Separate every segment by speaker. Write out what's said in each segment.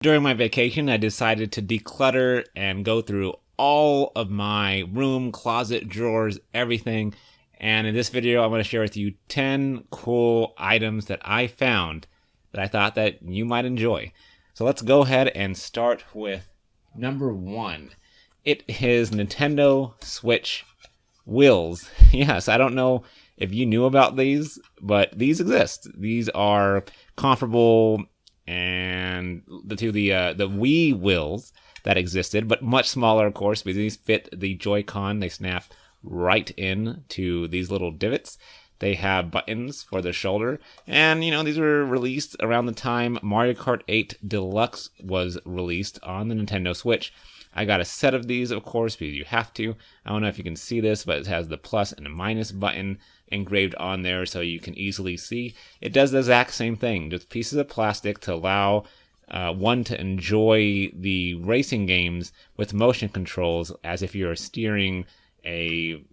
Speaker 1: During my vacation, I decided to declutter and go through all of my room, closet, drawers, everything. And in this video, I'm going to share with you 10 cool items that I found that I thought that you might enjoy. So let's go ahead and start with number one. It is Nintendo Switch wheels. Yes, I don't know if you knew about these, but these exist. These are comparable and the Wii wheels that existed, but much smaller, of course, because these fit the Joy-Con. They snap right in to these little divots. They have buttons for the shoulder, and these were released around the time Mario Kart 8 Deluxe was released on the Nintendo Switch. I got a set of these, of course, because you have to. I don't know if you can see this, but it has the plus and the minus button engraved on there so you can easily see. It does the exact same thing, just pieces of plastic to allow one to enjoy the racing games with motion controls as if you're steering the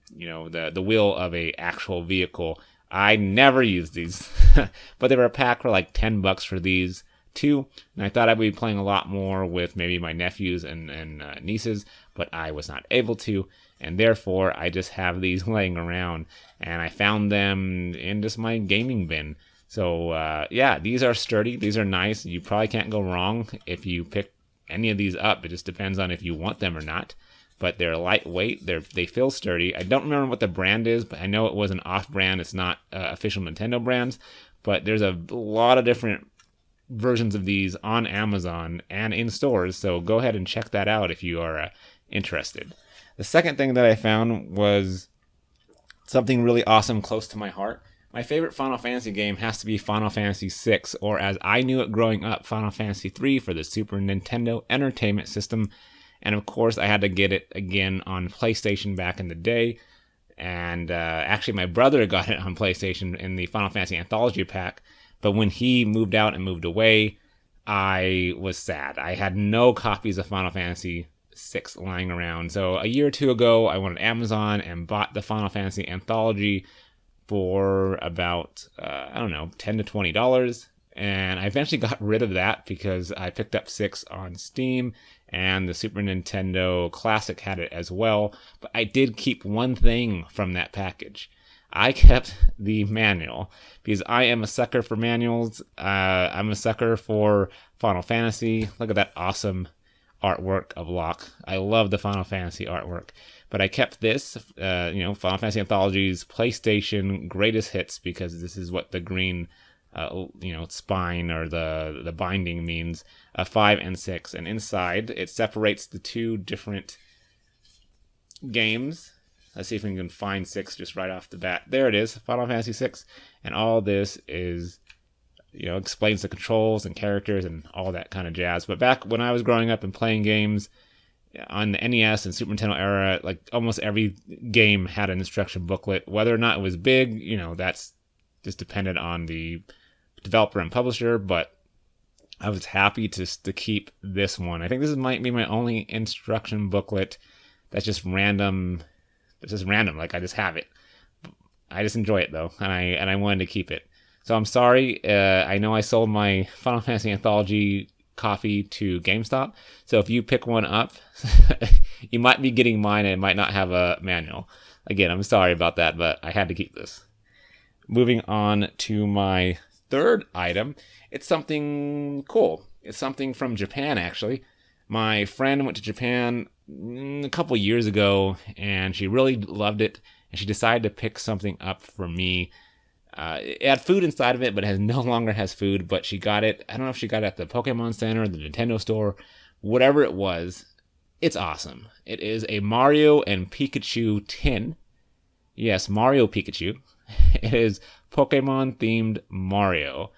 Speaker 1: wheel of a actual vehicle. I never used these, but they were a pack for like $10 for these two, and I thought I'd be playing a lot more with maybe my nephews and nieces, but I was not able to, and therefore I just have these laying around, and I found them in just my gaming bin. So yeah, these are sturdy, these are nice. You probably can't go wrong if you pick any of these up. It just depends on if you want them or not, but they're lightweight, they feel sturdy. I don't remember what the brand is, but I know it was an off-brand. It's not official Nintendo brands, but there's a lot of different versions of these on Amazon and in stores, so go ahead and check that out if you are interested. The second thing that I found was something really awesome close to my heart. My favorite Final Fantasy game has to be Final Fantasy VI, or as I knew it growing up, Final Fantasy III for the Super Nintendo Entertainment System. And of course, I had to get it again on PlayStation back in the day. And actually, my brother got it on PlayStation in the Final Fantasy Anthology pack. But when he moved out and moved away, I was sad. I had no copies of Final Fantasy VI lying around. So a year or two ago, I went on Amazon and bought the Final Fantasy Anthology for about, $10 to $20. And I eventually got rid of that because I picked up 6 on Steam, and the Super Nintendo Classic had it as well. But I did keep one thing from that package. I kept the manual because I am a sucker for manuals. I'm a sucker for Final Fantasy. Look at that awesome artwork of Locke. I love the Final Fantasy artwork. But I kept this, Final Fantasy Anthology's PlayStation Greatest Hits, because this is what the green spine or the binding means, 5 and 6. And inside, it separates the two different games. Let's see if we can find 6 just right off the bat. There it is, Final Fantasy VI. And all this is, explains the controls and characters and all that kind of jazz. But back when I was growing up and playing games on the NES and Super Nintendo era, like almost every game had an instruction booklet. Whether or not it was big, that's just dependent on the developer and publisher. But I was happy to keep this one. I think this might be my only instruction booklet that's just random. It's just random, like I just have it. I just enjoy it though, and I wanted to keep it. So I'm sorry. I know I sold my Final Fantasy Anthology copy to GameStop. So if you pick one up, you might be getting mine, and it might not have a manual. Again, I'm sorry about that, but I had to keep this. Moving on to my third item, it's something cool. It's something from Japan, actually. My friend went to Japan a couple years ago, and she really loved it, and she decided to pick something up for me. It had food inside of it, but it no longer has food, but she got it. I don't know if she got it at the Pokemon Center, the Nintendo store, whatever it was. It's awesome. It is a Mario and Pikachu tin. Yes, Mario Pikachu. It is Pokemon-themed Mario.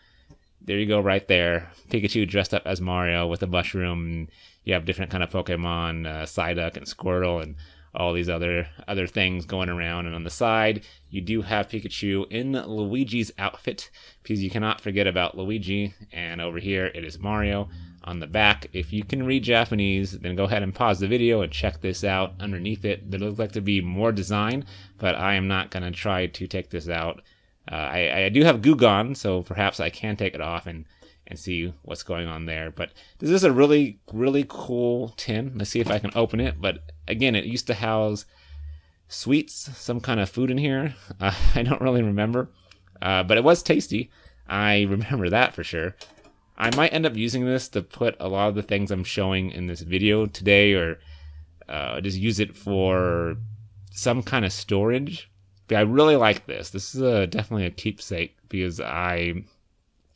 Speaker 1: There you go right there. Pikachu dressed up as Mario with a mushroom. You have different kind of Pokemon, Psyduck and Squirtle and all these other things going around. And on the side, you do have Pikachu in Luigi's outfit, because you cannot forget about Luigi. And over here, it is Mario. On the back, if you can read Japanese, then go ahead and pause the video and check this out. Underneath it, there looks like to be more design, but I am not going to try to take this out. I do have Gugon, so perhaps I can take it off and and see what's going on there. But this is a really, really cool tin. Let's see if I can open it. But again, it used to house sweets, some kind of food in here. I don't really remember, but it was tasty. I remember that for sure. I might end up using this to put a lot of the things I'm showing in this video today, or just use it for some kind of storage. But I really like this. This is definitely a keepsake, because I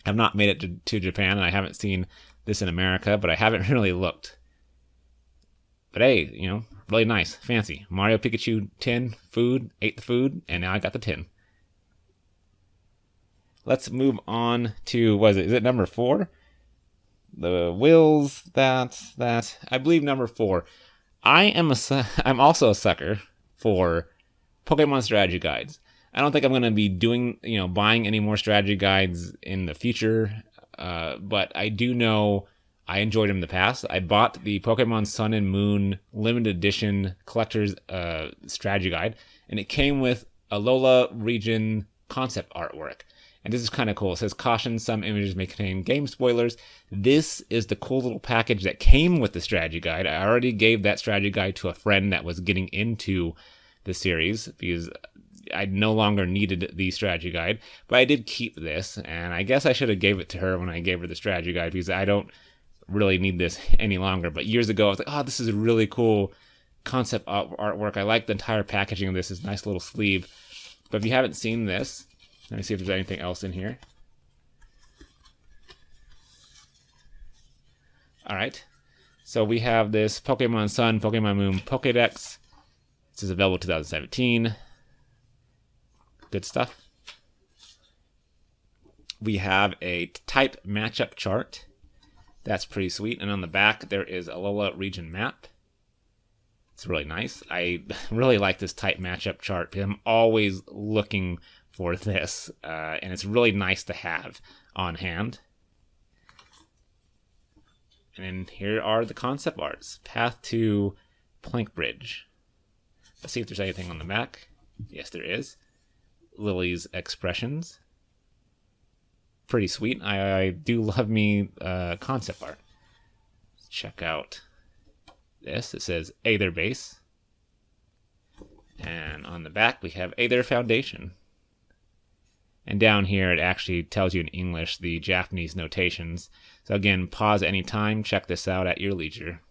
Speaker 1: have not made it to Japan, and I haven't seen this in America, but I haven't really looked. But hey, you know, really nice, fancy. Mario Pikachu tin, food, ate the food, and now I got the tin. Let's move on to, is it number 4? The wheels, that. I believe number 4. I'm also a sucker for Pokemon strategy guides. I don't think I'm going to be buying any more strategy guides in the future, but I do know I enjoyed them in the past. I bought the Pokemon Sun and Moon limited edition collector's strategy guide, and it came with Alola region concept artwork. And this is kind of cool. It says, caution, some images may contain game spoilers. This is the cool little package that came with the strategy guide. I already gave that strategy guide to a friend that was getting into the series, because I no longer needed the strategy guide. But I did keep this, and I guess I should have gave it to her when I gave her the strategy guide, because I don't really need this any longer. But years ago, I was like, oh, this is a really cool concept artwork. I like the entire packaging of this. It's a nice little sleeve. But if you haven't seen this, let me see if there's anything else in here. All right. So we have this Pokemon Sun, Pokemon Moon Pokédex. This is available 2017. Good stuff. We have a type matchup chart. That's pretty sweet. And on the back, there is a Alola region map. It's really nice. I really like this type matchup chart, because I'm always looking for this, and it's really nice to have on hand. And then here are the concept arts. Path to Plank Bridge. Let's see if there's anything on the back. Yes, there is. Lily's expressions. Pretty sweet. I do love me concept art. Let's check out this. It says Aether Base. And on the back, we have Aether Foundation. And down here, it actually tells you in English the Japanese notations. So again, pause any time. Check this out at your leisure.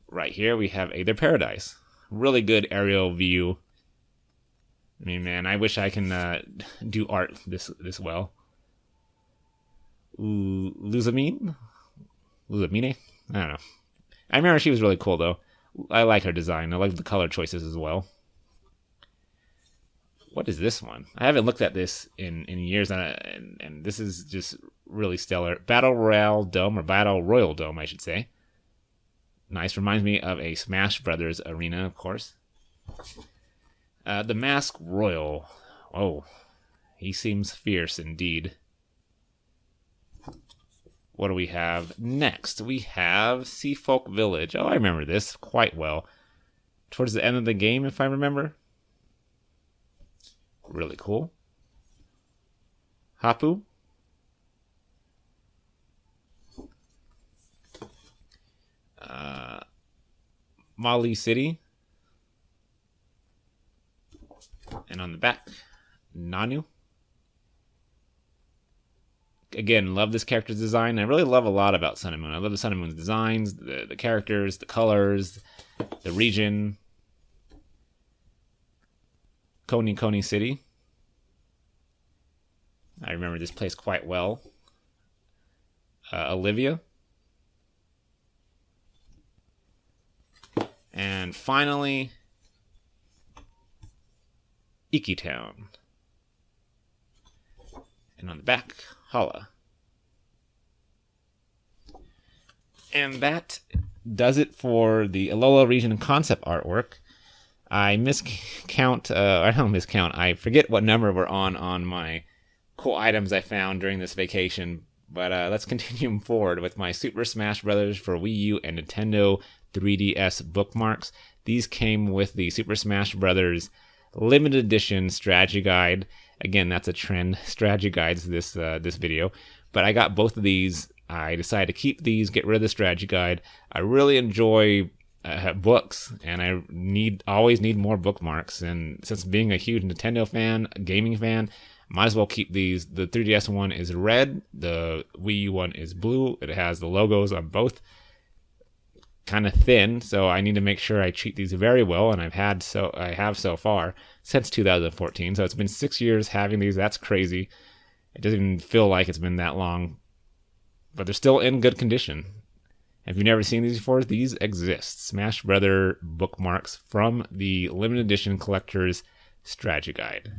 Speaker 1: Right here, we have Aether Paradise. Really good aerial view. I mean, man, I wish I can do art this well. Luzamine? Luzamine? I don't know. I remember she was really cool, though. I like her design. I like the color choices as well. What is this one? I haven't looked at this in years, and this is just really stellar. Battle Royale Dome, or Battle Royal Dome, I should say. Nice. Reminds me of a Smash Brothers arena, of course. The Mask Royal. Oh, he seems fierce indeed. What do we have next? We have Seafolk Village. Oh, I remember this quite well. Towards the end of the game, if I remember. Really cool. Hapu. Wally City. And on the back, Nanu. Again, love this character's design. I really love a lot about Sun and Moon. I love the Sun and Moon's designs, the characters, the colors, the region. Coney City. I remember this place quite well. Olivia. And finally, Iki Town. And on the back, Hala. And that does it for the Alola region concept artwork. I don't miscount. I forget what number we're on my cool items I found during this vacation. But let's continue forward with my Super Smash Bros. For Wii U and Nintendo 3DS bookmarks. These came with the Super Smash Bros. Limited Edition Strategy Guide. Again, that's a trend. Strategy guides this video. But I got both of these. I decided to keep these, get rid of the strategy guide. I really enjoy books, and I always need more bookmarks. And since being a huge Nintendo fan, a gaming fan, might as well keep these. The 3DS one is red. The Wii U one is blue. It has the logos on both. Kind of thin, so I need to make sure I treat these very well, and I have so far since 2014. So it's been 6 years having these. That's crazy. It doesn't even feel like it's been that long, but they're still in good condition. If you've never seen these before, these exist. Smash Brother bookmarks from the limited edition collector's strategy guide.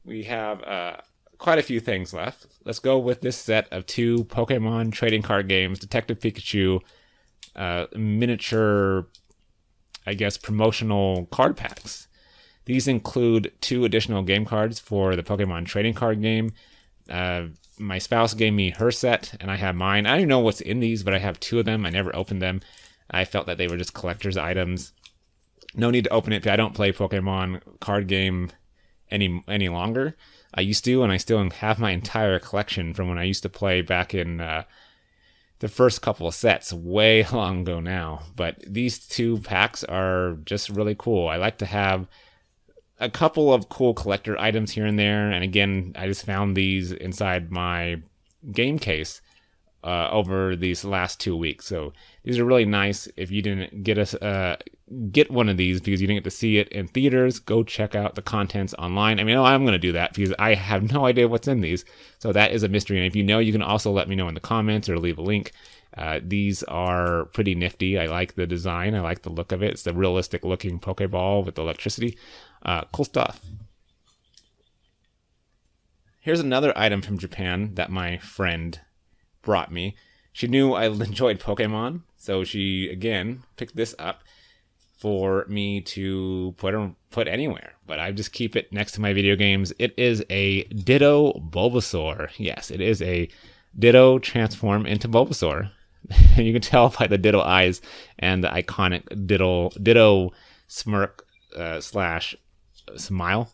Speaker 1: We have quite a few things left. Let's go with this set of 2 Pokemon trading card games, Detective Pikachu, miniature, I guess, promotional card packs. These include 2 additional game cards for the Pokemon trading card game. My spouse gave me her set, and I have mine. I don't even know what's in these, but I have 2 of them. I never opened them. I felt that they were just collector's items. No need to open it. I don't play Pokemon card game any longer. I used to, and I still have my entire collection from when I used to play back in the first couple of sets, way long ago now. But these 2 packs are just really cool. I like to have a couple of cool collector items here and there. And again, I just found these inside my game case over these last 2 weeks. So these are really nice. If you didn't get one of these because you didn't get to see it in theaters, go check out the contents online. I mean, I'm going to do that because I have no idea what's in these. So that is a mystery. And if you know, you can also let me know in the comments or leave a link. These are pretty nifty. I like the design. I like the look of it. It's the realistic looking Pokeball with electricity. Cool stuff. Here's another item from Japan that my friend brought me. She knew I enjoyed Pokemon, so she, again, picked this up for me to put anywhere. But I just keep it next to my video games. It is a Ditto Bulbasaur. Yes, it is a Ditto transform into Bulbasaur. You can tell by the Ditto eyes and the iconic Ditto smirk slash smile.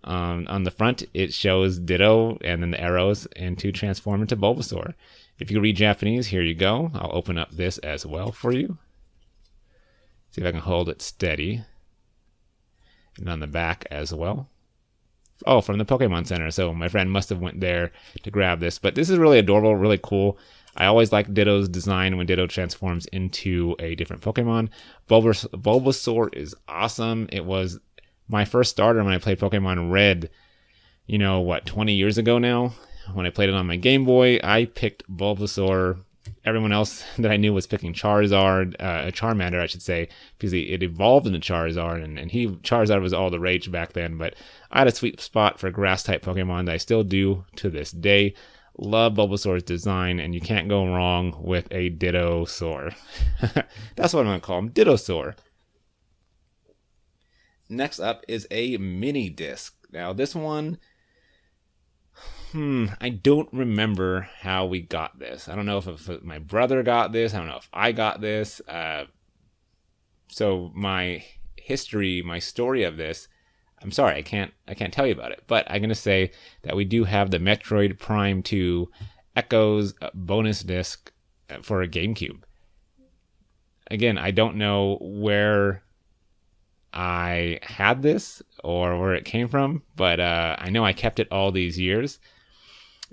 Speaker 1: On the front, it shows Ditto and then the arrows and to transform into Bulbasaur. If you read Japanese, here you go. I'll open up this as well for you. See if I can hold it steady. And on the back as well. Oh, from the Pokemon Center. So my friend must have went there to grab this. But this is really adorable, really cool. I always like Ditto's design when Ditto transforms into a different Pokemon. Bulbasaur is awesome. It was my first starter when I played Pokemon Red, 20 years ago now. When I played it on my Game Boy, I picked Bulbasaur. Everyone else that I knew was picking Charmander, I should say, because it evolved into Charizard, and Charizard was all the rage back then. But I had a sweet spot for grass-type Pokemon that I still do to this day. Love Bulbasaur's design, and you can't go wrong with a Dittosaur. That's what I'm going to call him, Dittosaur. Next up is a mini disc. Now this one, I don't remember how we got this. I don't know if my brother got this. I don't know if I got this. So my story of this, I'm sorry, I can't tell you about it. But I'm gonna say that we do have the Metroid Prime 2 Echoes bonus disc for a GameCube. Again, I don't know where I had this or where it came from, but I know I kept it all these years.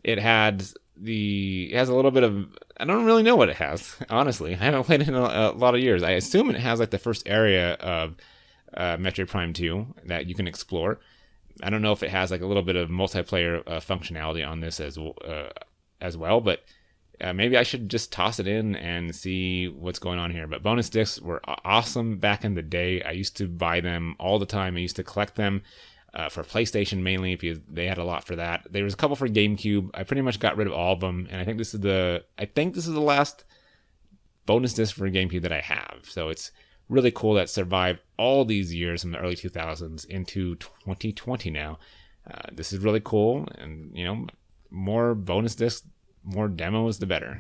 Speaker 1: It has a little bit of, I don't really know what it has, honestly. I haven't played it in a lot of years. I assume it has like the first area of Metroid Prime 2 that you can explore. I don't know if it has like a little bit of multiplayer functionality on this as well, but maybe I should just toss it in and see what's going on here. But bonus discs were awesome back in the day. I used to buy them all the time. I used to collect them for PlayStation mainly, because they had a lot for that. There was a couple for GameCube. I pretty much got rid of all of them, and I think this is the last bonus disc for GameCube that I have. So it's really cool that survived all these years from the early 2000s into 2020 now. This is really cool, and more bonus discs, more demos, the better.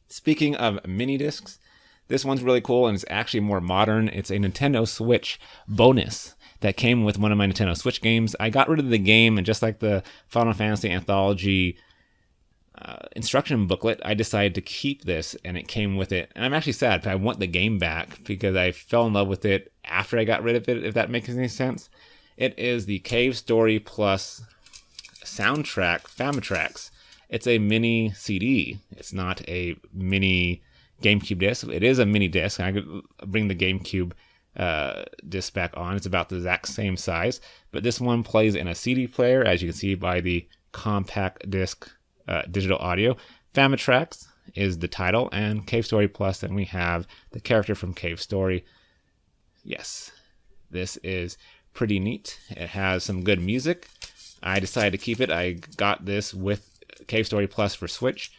Speaker 1: Speaking of mini discs, this one's really cool and it's actually more modern. It's a Nintendo Switch bonus. that came with one of my Nintendo Switch games. I got rid of the game, and just like the Final Fantasy Anthology instruction booklet, I decided to keep this, and it came with it. And I'm actually sad, but I want the game back because I fell in love with it after I got rid of it, if that makes any sense. It is the Cave Story Plus soundtrack Famitracks. It's a mini CD. It's not a mini GameCube disc. It is a mini disc. I could bring the GameCube disc back on. It's about the exact same size, but this one plays in a CD player, as you can see by the compact disc digital audio. Famitracks is the title, and Cave Story Plus, and we have the character from Cave Story. Yes, this is pretty neat. It has some good music. I decided to keep it. I got this with Cave Story Plus for Switch,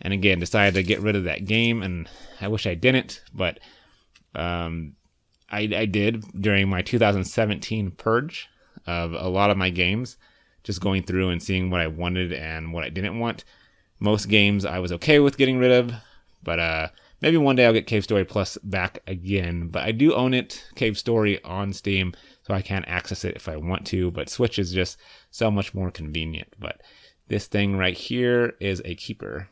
Speaker 1: and again decided to get rid of that game, and I wish I didn't, but I did during my 2017 purge of a lot of my games, just going through and seeing what I wanted and what I didn't want. Most games I was okay with getting rid of, but maybe one day I'll get Cave Story Plus back again. But I do own it, Cave Story, on Steam, so I can access it if I want to, but Switch is just so much more convenient. But this thing right here is a keeper.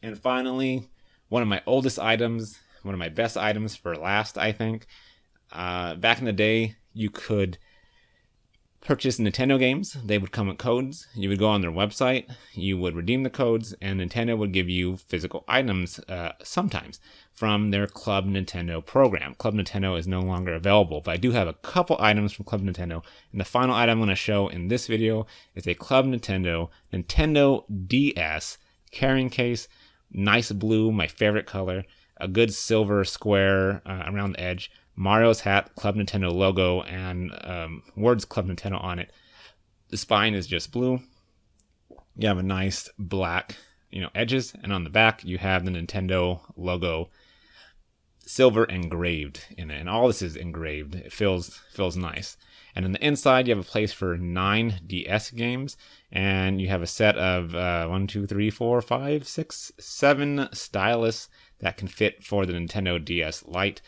Speaker 1: And finally, one of my oldest items, one of my best items for last, I think. Back in the day, you could purchase Nintendo games. They would come with codes. You would go on their website, you would redeem the codes, and Nintendo would give you physical items sometimes from their Club Nintendo program. Club Nintendo is no longer available, but I do have a couple items from Club Nintendo, and the final item I'm going to show in this video is a Club Nintendo DS carrying case. Nice blue, my favorite color. A good silver square around the edge. Mario's hat, Club Nintendo logo, and words Club Nintendo on it. The spine is just blue. You have a nice black, edges, and on the back you have the Nintendo logo, silver engraved in it, and all this is engraved. It feels nice. And on the inside, you have a place for 9 DS games, and you have a set of 7 stylus that can fit for the Nintendo DS Lite.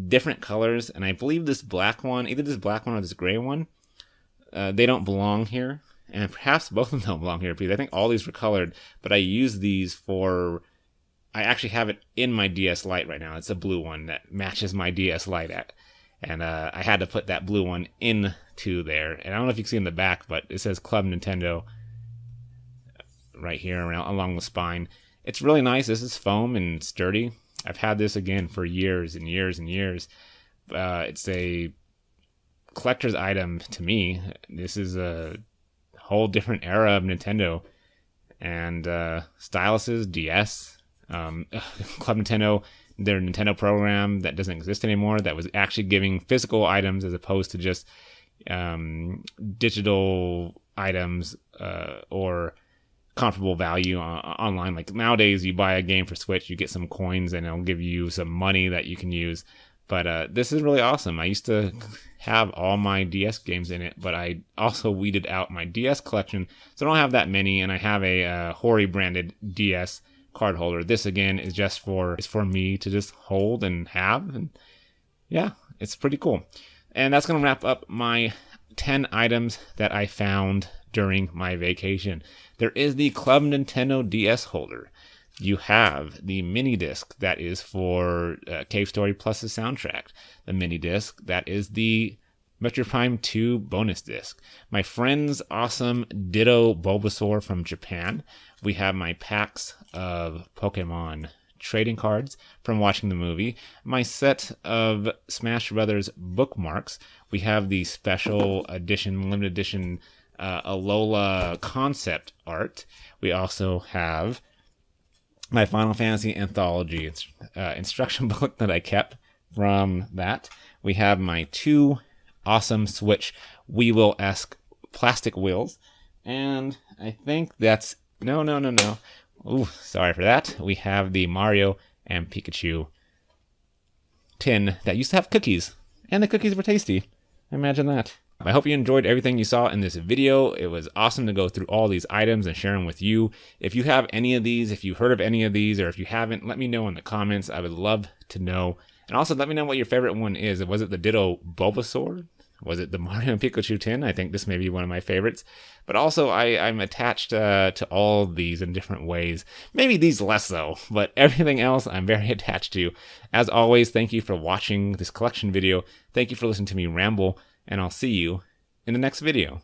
Speaker 1: Different colors, and I believe this black one, either this black one or this gray one, they don't belong here, and perhaps both of them don't belong here because I think all these were colored, but I use these for, I actually have it in my DS Lite right now. It's a blue one that matches my DS Lite and I had to put that blue one into there, and I don't know if you can see in the back, but it says Club Nintendo right here along the spine. It's really nice. This is foam and sturdy. I've had this again for years and years and years. It's a collector's item to me. This is a whole different era of Nintendo. And styluses, DS, Club Nintendo, their Nintendo program that doesn't exist anymore, that was actually giving physical items as opposed to just digital items or comparable value online. Like nowadays, you buy a game for Switch, you get some coins, and it'll give you some money that you can use. But this is really awesome. I used to have all my DS games in it, but I also weeded out my DS collection, so I don't have that many. And I have a Hori branded DS card holder. This again is just for me to just hold and have, and yeah, it's pretty cool. And that's gonna wrap up my 10 items that I found during my vacation. There is the Club Nintendo DS holder. You have the mini disc that is for Cave Story Plus's soundtrack. The mini disc that is the Metroid Prime 2 bonus disc. My friend's awesome Ditto Bulbasaur from Japan. We have my packs of Pokemon trading cards from watching the movie. My set of Smash Brothers bookmarks. We have the special edition, limited edition Alola concept art. We also have my Final Fantasy Anthology instruction book that I kept from that. We have my 2 awesome Switch Wii-Will-esque plastic wheels. And I think that's... No. Ooh, sorry for that. We have the Mario and Pikachu tin that used to have cookies. And the cookies were tasty. Imagine that. I hope you enjoyed everything you saw in this video. It was awesome to go through all these items and share them with you. If you have any of these, if you heard of any of these, or if you haven't, let me know in the comments. I would love to know. And also let me know what your favorite one is. Was it the Ditto Bulbasaur? Was it the Mario and Pikachu Tin? I think this may be one of my favorites. But also, I'm attached to all these in different ways. Maybe these less so, but everything else I'm very attached to. As always, thank you for watching this collection video. Thank you for listening to me ramble, and I'll see you in the next video.